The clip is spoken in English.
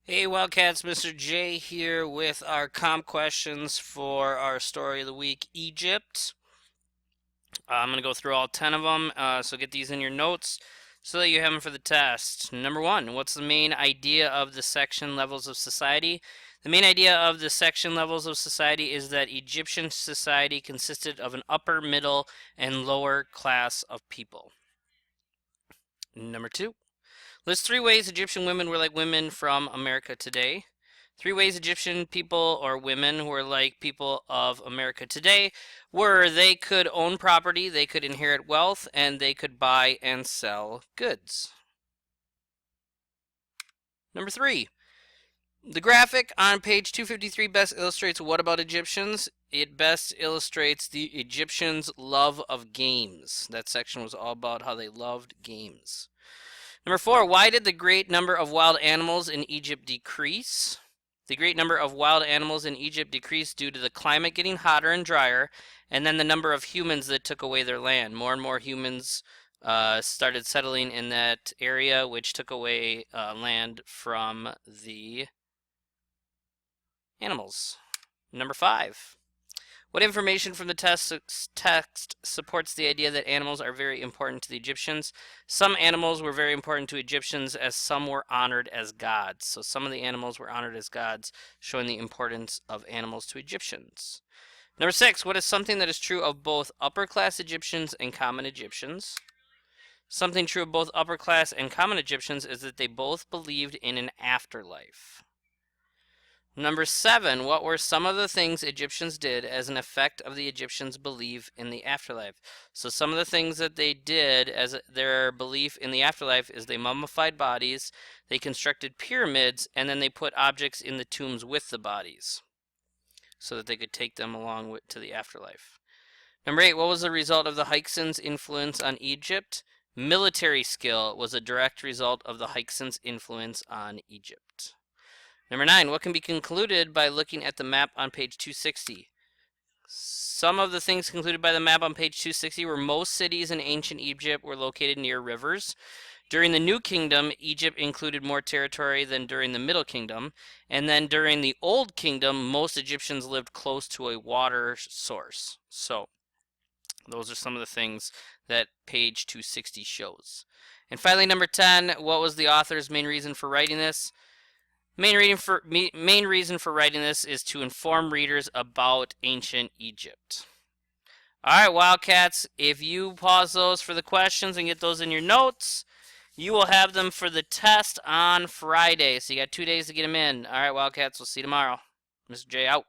Hey Wildcats, Mr. J here with our comp questions for our story of the week, Egypt. I'm going to go through all 10 of them, so get these in your notes so that you have them for the test. Number one, what's the main idea of the section levels of society? The main idea of the section levels of society is that Egyptian society consisted of an upper, middle, and lower class of people. Number two, list 3 ways Egyptian women were like women from America today. 3 ways Egyptian people or women who were like people of America today were they could own property, they could inherit wealth, and they could buy and sell goods. Number 3. The graphic on page 253 best illustrates what about Egyptians? It best illustrates the Egyptians' love of games. That section was all about how they loved games. Number 4, why did the great number of wild animals in Egypt decrease? The great number of wild animals in Egypt decreased due to the climate getting hotter and drier, and then the number of humans that took away their land. More and more humans started settling in that area, which took away land from the animals. Number 5. What information from the text supports the idea that animals are very important to the Egyptians? Some animals were very important to Egyptians as some were honored as gods. So some of the animals were honored as gods, showing the importance of animals to Egyptians. Number 6, what is something that is true of both upper class Egyptians and common Egyptians? Something true of both upper class and common Egyptians is that they both believed in an afterlife. Number 7, what were some of the things Egyptians did as an effect of the Egyptians' belief in the afterlife? So some of the things that they did as their belief in the afterlife is they mummified bodies, they constructed pyramids, and then they put objects in the tombs with the bodies so that they could take them along to the afterlife. Number 8, what was the result of the Hyksons' influence on Egypt? Military skill was a direct result of the Hyksons' influence on Egypt. Number 9, what can be concluded by looking at the map on page 260? Some of the things concluded by the map on page 260 were most cities in ancient Egypt were located near rivers. During the New Kingdom, Egypt included more territory than during the Middle Kingdom. And then during the Old Kingdom, most Egyptians lived close to a water source. So, those are some of the things that page 260 shows. And finally, number 10, what was the author's main reason for writing this? Main reason for writing this is to inform readers about ancient Egypt. All right, Wildcats, if you pause those for the questions and get those in your notes, you will have them for the test on Friday. So you got 2 days to get them in. All right, Wildcats, we'll see you tomorrow. Mr. J out.